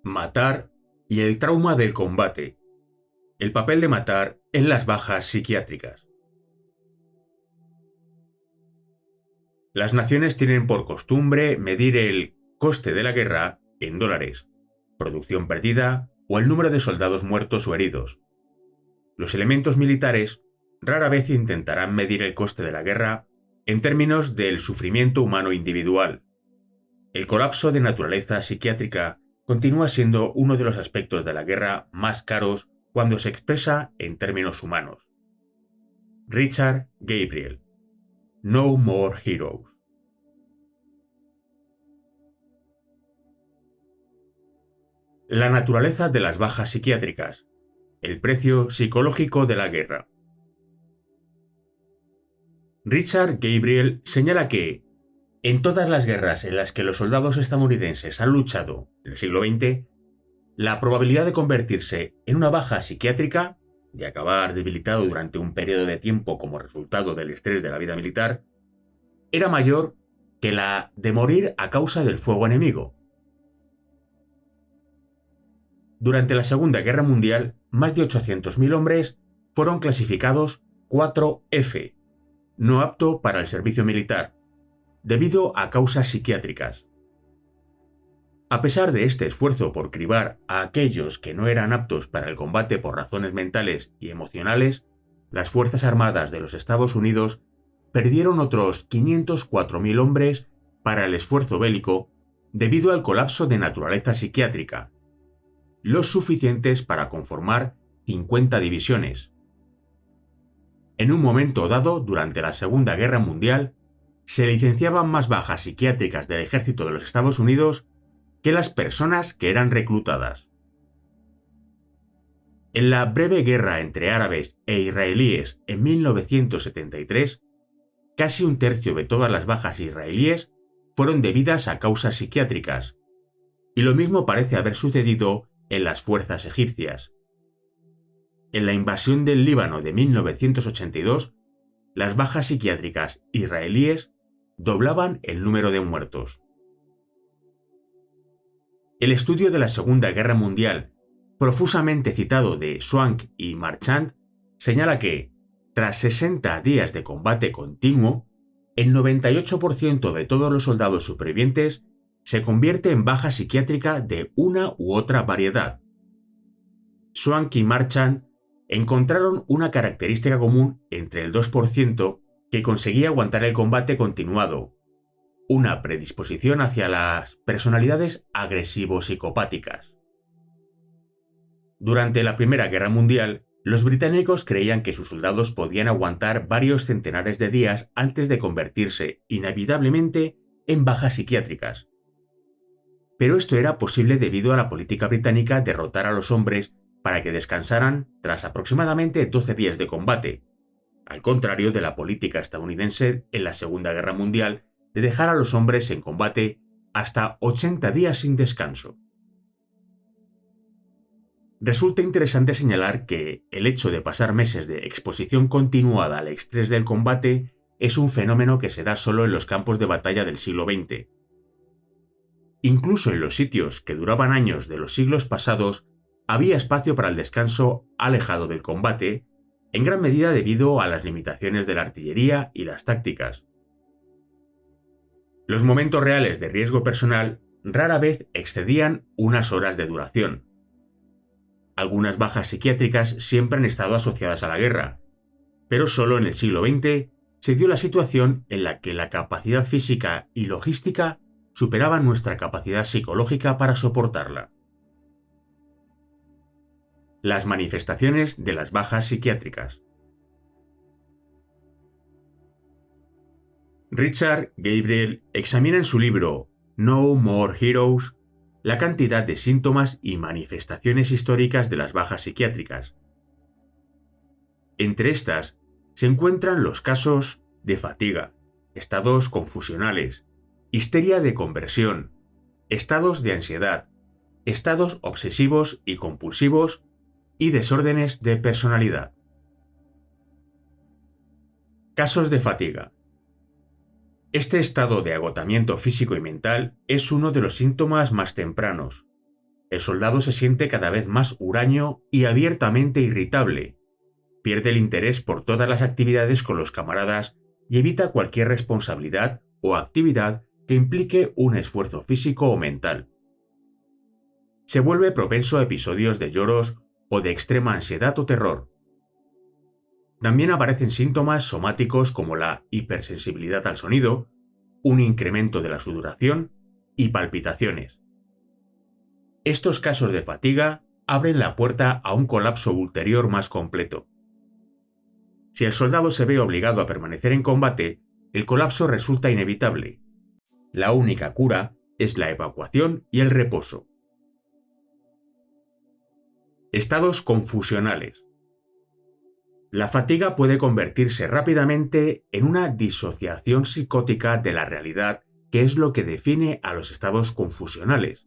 Matar y el trauma del combate. El papel de matar en las bajas psiquiátricas. Las naciones tienen por costumbre medir el coste de la guerra en dólares, producción perdida o el número de soldados muertos o heridos. Los elementos militares rara vez intentarán medir el coste de la guerra en términos del sufrimiento humano individual. El colapso de naturaleza psiquiátrica continúa siendo uno de los aspectos de la guerra más caros cuando se expresa en términos humanos. Richard Gabriel, No More Heroes. La naturaleza de las bajas psiquiátricas. El precio psicológico de la guerra. Richard Gabriel señala que, en todas las guerras en las que los soldados estadounidenses han luchado en el siglo XX, la probabilidad de convertirse en una baja psiquiátrica, de acabar debilitado durante un periodo de tiempo como resultado del estrés de la vida militar, era mayor que la de morir a causa del fuego enemigo. Durante la Segunda Guerra Mundial, más de 800.000 hombres fueron clasificados 4F, no apto para el servicio militar, debido a causas psiquiátricas. A pesar de este esfuerzo por cribar a aquellos que no eran aptos para el combate por razones mentales y emocionales, las Fuerzas Armadas de los Estados Unidos perdieron otros 504.000 hombres para el esfuerzo bélico debido al colapso de naturaleza psiquiátrica, los suficientes para conformar 50 divisiones. En un momento dado, durante la Segunda Guerra Mundial, se licenciaban más bajas psiquiátricas del ejército de los Estados Unidos que las personas que eran reclutadas. En la breve guerra entre árabes e israelíes en 1973, casi un tercio de todas las bajas israelíes fueron debidas a causas psiquiátricas, y lo mismo parece haber sucedido en las fuerzas egipcias. En la invasión del Líbano de 1982, las bajas psiquiátricas israelíes doblaban el número de muertos. El estudio de la Segunda Guerra Mundial, profusamente citado de Swank y Marchand, señala que, tras 60 días de combate continuo, el 98% de todos los soldados supervivientes se convierte en baja psiquiátrica de una u otra variedad. Swank y Marchand encontraron una característica común entre el 2% que conseguía aguantar el combate continuado, una predisposición hacia las personalidades agresivo-psicopáticas. Durante la Primera Guerra Mundial, los británicos creían que sus soldados podían aguantar varios centenares de días antes de convertirse inevitablemente en bajas psiquiátricas. Pero esto era posible debido a la política británica de rotar a los hombres para que descansaran tras aproximadamente 12 días de combate, al contrario de la política estadounidense en la Segunda Guerra Mundial de dejar a los hombres en combate hasta 80 días sin descanso. Resulta interesante señalar que el hecho de pasar meses de exposición continuada al estrés del combate es un fenómeno que se da solo en los campos de batalla del siglo XX. Incluso en los sitios que duraban años de los siglos pasados, había espacio para el descanso alejado del combate, en gran medida debido a las limitaciones de la artillería y las tácticas. Los momentos reales de riesgo personal rara vez excedían unas horas de duración. Algunas bajas psiquiátricas siempre han estado asociadas a la guerra, pero solo en el siglo XX se dio la situación en la que la capacidad física y logística superaban nuestra capacidad psicológica para soportarla. Las manifestaciones de las bajas psiquiátricas. Richard Gabriel examina en su libro No More Heroes la cantidad de síntomas y manifestaciones históricas de las bajas psiquiátricas. Entre estas se encuentran los casos de fatiga, estados confusionales, histeria de conversión, estados de ansiedad, estados obsesivos y compulsivos y desórdenes de personalidad. Casos de fatiga. Este estado de agotamiento físico y mental es uno de los síntomas más tempranos. el soldado se siente cada vez más huraño y abiertamente irritable. Pierde el interés por todas las actividades con los camaradas y evita cualquier responsabilidad o actividad que implique un esfuerzo físico o mental. Se vuelve propenso a episodios de lloros o de extrema ansiedad o terror. También aparecen síntomas somáticos como la hipersensibilidad al sonido, un incremento de la sudoración y palpitaciones. Estos casos de fatiga abren la puerta a un colapso ulterior más completo. Si el soldado se ve obligado a permanecer en combate, el colapso resulta inevitable. La única cura es la evacuación y el reposo. Estados confusionales. La fatiga puede convertirse rápidamente en una disociación psicótica de la realidad, que es lo que define a los estados confusionales.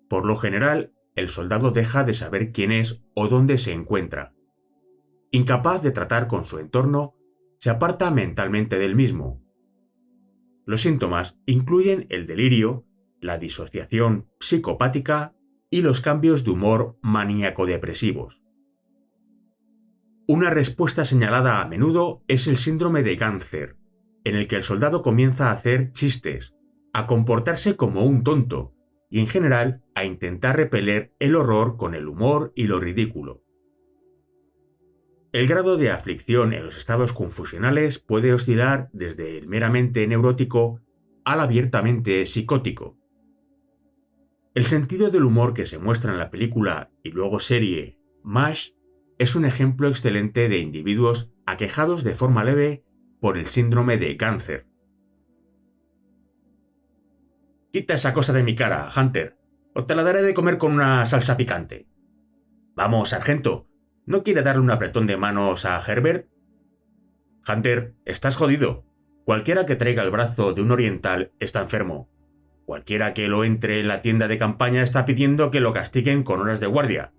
Por lo general, el soldado deja de saber quién es o dónde se encuentra. Incapaz de tratar con su entorno, se aparta mentalmente del mismo. Los síntomas incluyen el delirio, la disociación psicopática y los cambios de humor maníaco-depresivos. Una respuesta señalada a menudo es el síndrome de Gánzer, en el que el soldado comienza a hacer chistes, a comportarse como un tonto y en general a intentar repeler el horror con el humor y lo ridículo. El grado de aflicción en los estados confusionales puede oscilar desde el meramente neurótico al abiertamente psicótico. El sentido del humor que se muestra en la película y luego serie MASH es un ejemplo excelente de individuos aquejados de forma leve por el síndrome de Gánzer. Quita esa cosa de mi cara, Hunter, o te la daré de comer con una salsa picante. Vamos, sargento, ¿no quiere darle un apretón de manos a Herbert? Hunter, estás jodido. Cualquiera que traiga el brazo de un oriental está enfermo. Cualquiera que lo entre en la tienda de campaña está pidiendo que lo castiguen con horas de guardia.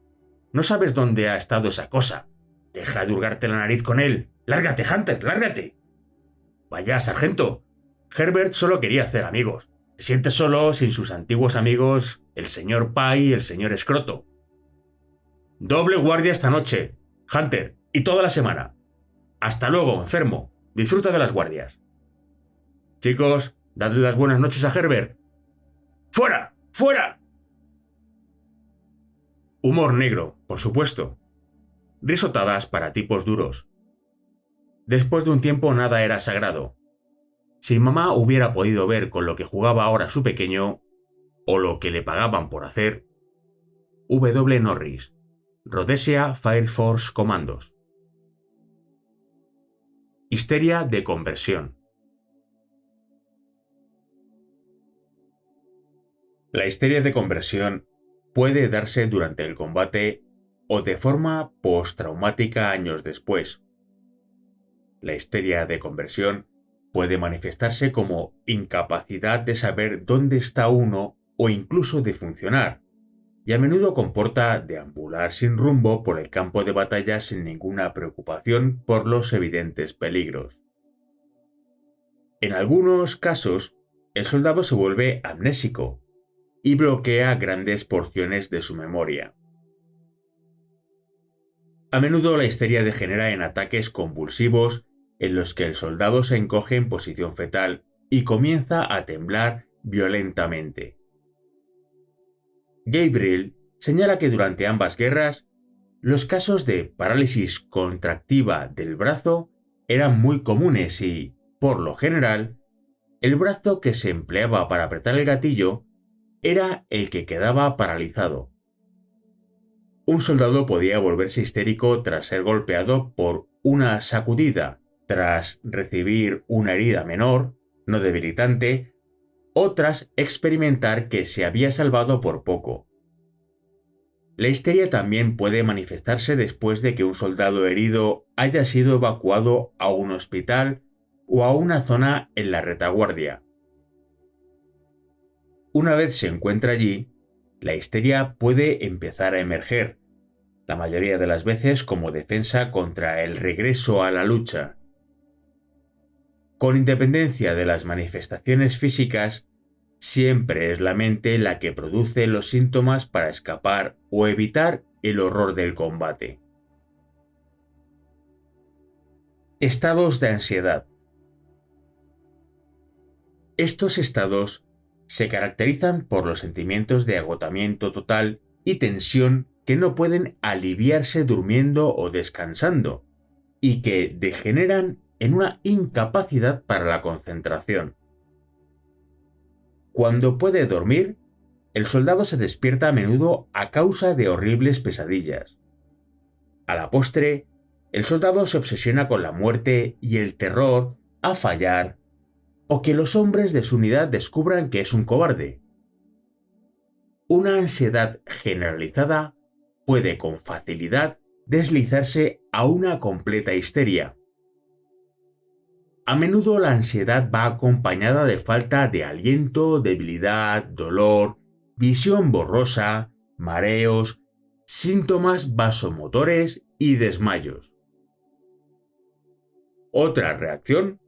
¿No sabes dónde ha estado esa cosa? Deja de hurgarte la nariz con él. ¡Lárgate, Hunter, lárgate! Vaya, sargento. Herbert solo quería hacer amigos. Se siente solo sin sus antiguos amigos, el señor Pye y el señor Escroto. Doble guardia esta noche, Hunter, y toda la semana. Hasta luego, enfermo. Disfruta de las guardias. Chicos, dadle las buenas noches a Herbert. ¡Fuera! ¡Fuera! Humor negro, por supuesto. Risotadas para tipos duros. Después de un tiempo nada era sagrado. Si mamá hubiera podido ver con lo que jugaba ahora su pequeño, o lo que le pagaban por hacer. W. Norris, Rhodesia Fire Force Commandos. Histeria de conversión. La histeria de conversión puede darse durante el combate o de forma postraumática años después. La histeria de conversión puede manifestarse como incapacidad de saber dónde está uno o incluso de funcionar, y a menudo comporta deambular sin rumbo por el campo de batalla sin ninguna preocupación por los evidentes peligros. En algunos casos, el soldado se vuelve amnésico y bloquea grandes porciones de su memoria. A menudo la histeria degenera en ataques convulsivos en los que el soldado se encoge en posición fetal y comienza a temblar violentamente. Gabriel señala que durante ambas guerras, los casos de parálisis contractiva del brazo eran muy comunes y, por lo general, el brazo que se empleaba para apretar el gatillo era el que quedaba paralizado. Un soldado podía volverse histérico tras ser golpeado por una sacudida, tras recibir una herida menor, no debilitante, o tras experimentar que se había salvado por poco. La histeria también puede manifestarse después de que un soldado herido haya sido evacuado a un hospital o a una zona en la retaguardia. Una vez se encuentra allí, la histeria puede empezar a emerger, la mayoría de las veces como defensa contra el regreso a la lucha. Con independencia de las manifestaciones físicas, siempre es la mente la que produce los síntomas para escapar o evitar el horror del combate. Estados de ansiedad. Estos estados se caracterizan por los sentimientos de agotamiento total y tensión que no pueden aliviarse durmiendo o descansando, y que degeneran en una incapacidad para la concentración. Cuando puede dormir, el soldado se despierta a menudo a causa de horribles pesadillas. A la postre, el soldado se obsesiona con la muerte y el terror a fallar, o que los hombres de su unidad descubran que es un cobarde. Una ansiedad generalizada puede con facilidad deslizarse a una completa histeria. A menudo la ansiedad va acompañada de falta de aliento, debilidad, dolor, visión borrosa, mareos, síntomas vasomotores y desmayos. Otra reacción,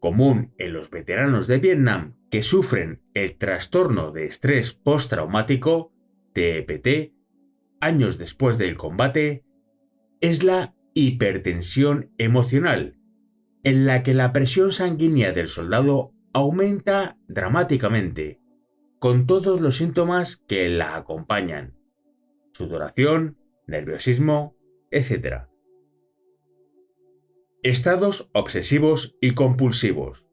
común en los veteranos de Vietnam que sufren el trastorno de estrés postraumático, TEPT, años después del combate, es la hipertensión emocional, en la que la presión sanguínea del soldado aumenta dramáticamente, con todos los síntomas que la acompañan: sudoración, nerviosismo, etc. Estados obsesivos y compulsivos.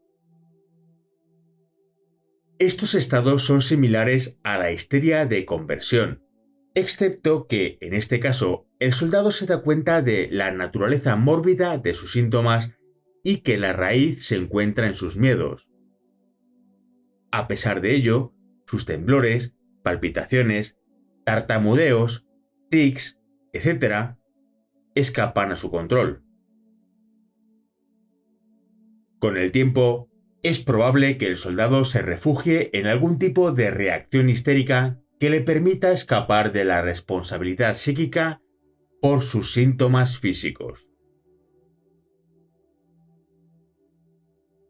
Estos estados son similares a la histeria de conversión, excepto que, en este caso, el soldado se da cuenta de la naturaleza mórbida de sus síntomas y que la raíz se encuentra en sus miedos. A pesar de ello, sus temblores, palpitaciones, tartamudeos, tics, etc., escapan a su control. Con el tiempo, es probable que el soldado se refugie en algún tipo de reacción histérica que le permita escapar de la responsabilidad psíquica por sus síntomas físicos.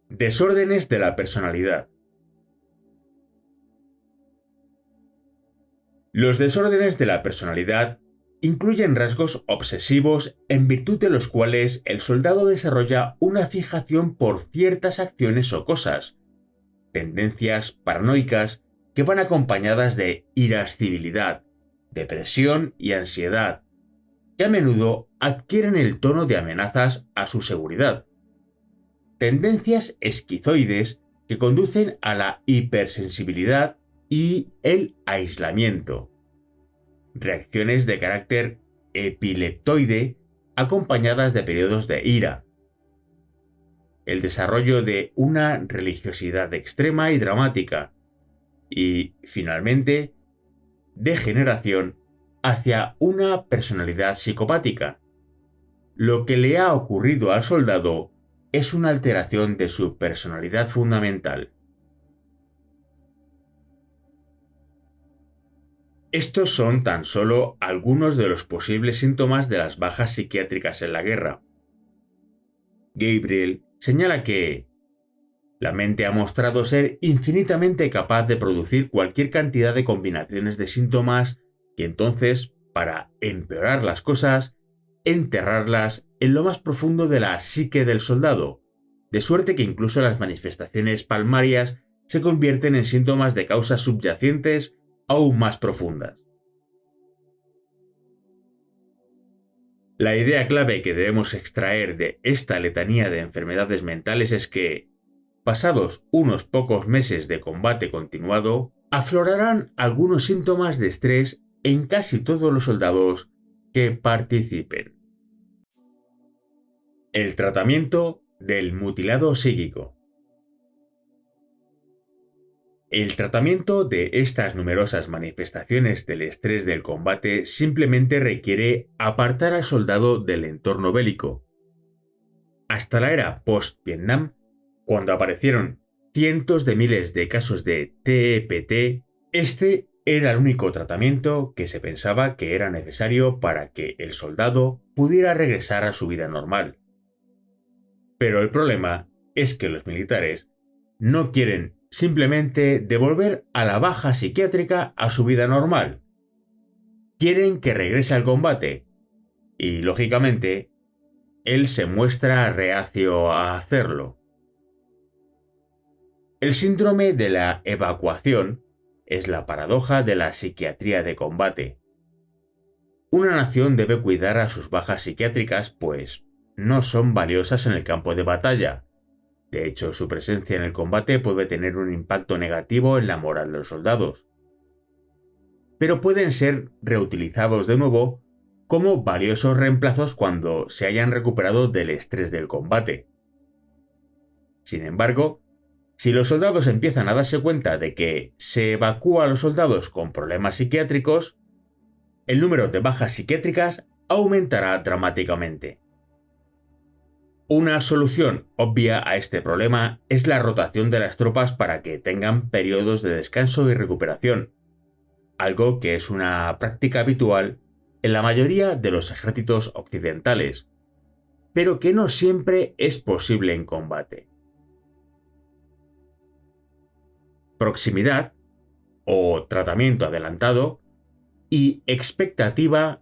Desórdenes de la personalidad. Los desórdenes de la personalidad incluyen rasgos obsesivos en virtud de los cuales el soldado desarrolla una fijación por ciertas acciones o cosas, tendencias paranoicas que van acompañadas de irascibilidad, depresión y ansiedad, que a menudo adquieren el tono de amenazas a su seguridad. Tendencias esquizoides que conducen a la hipersensibilidad y el aislamiento. Reacciones de carácter epileptoide acompañadas de periodos de ira. El desarrollo de una religiosidad extrema y dramática. Y, finalmente, degeneración hacia una personalidad psicopática. Lo que le ha ocurrido al soldado es una alteración de su personalidad fundamental. Estos son tan solo algunos de los posibles síntomas de las bajas psiquiátricas en la guerra. Gabriel señala que la mente ha mostrado ser infinitamente capaz de producir cualquier cantidad de combinaciones de síntomas y entonces, para empeorar las cosas, enterrarlas en lo más profundo de la psique del soldado, de suerte que incluso las manifestaciones palmarias se convierten en síntomas de causas subyacentes aún más profundas. La idea clave que debemos extraer de esta letanía de enfermedades mentales es que, pasados unos pocos meses de combate continuado, aflorarán algunos síntomas de estrés en casi todos los soldados que participen. El tratamiento del mutilado psíquico. El tratamiento de estas numerosas manifestaciones del estrés del combate simplemente requiere apartar al soldado del entorno bélico. Hasta la era post-Vietnam, cuando aparecieron cientos de miles de casos de TEPT, este era el único tratamiento que se pensaba que era necesario para que el soldado pudiera regresar a su vida normal. Pero el problema es que los militares no quieren simplemente devolver a la baja psiquiátrica a su vida normal. Quieren que regrese al combate y, lógicamente, él se muestra reacio a hacerlo. El síndrome de la evacuación es la paradoja de la psiquiatría de combate. Una nación debe cuidar a sus bajas psiquiátricas, pues no son valiosas en el campo de batalla. De hecho, su presencia en el combate puede tener un impacto negativo en la moral de los soldados. Pero pueden ser reutilizados de nuevo como valiosos reemplazos cuando se hayan recuperado del estrés del combate. Sin embargo, si los soldados empiezan a darse cuenta de que se evacúa a los soldados con problemas psiquiátricos, el número de bajas psiquiátricas aumentará dramáticamente. Una solución obvia a este problema es la rotación de las tropas para que tengan periodos de descanso y recuperación, algo que es una práctica habitual en la mayoría de los ejércitos occidentales, pero que no siempre es posible en combate. Proximidad, o tratamiento adelantado, y expectativa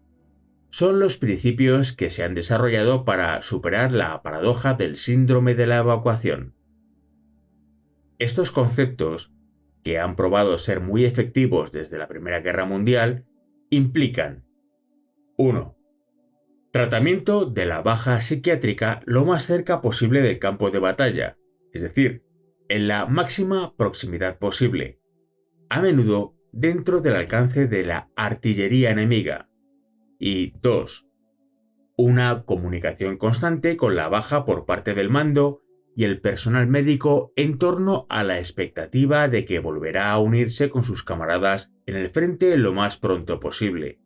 son los principios que se han desarrollado para superar la paradoja del síndrome de la evacuación. Estos conceptos, que han probado ser muy efectivos desde la Primera Guerra Mundial, implican 1. Tratamiento de la baja psiquiátrica lo más cerca posible del campo de batalla, es decir, en la máxima proximidad posible, a menudo dentro del alcance de la artillería enemiga. Y 2. Una comunicación constante con la baja por parte del mando y el personal médico en torno a la expectativa de que volverá a unirse con sus camaradas en el frente lo más pronto posible.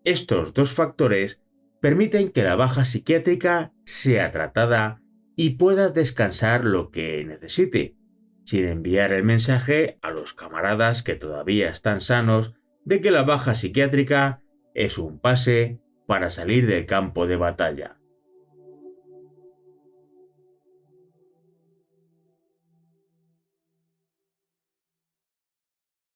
Estos dos factores permiten que la baja psiquiátrica sea tratada y pueda descansar lo que necesite, sin enviar el mensaje a los camaradas que todavía están sanos de que la baja psiquiátrica es un pase para salir del campo de batalla.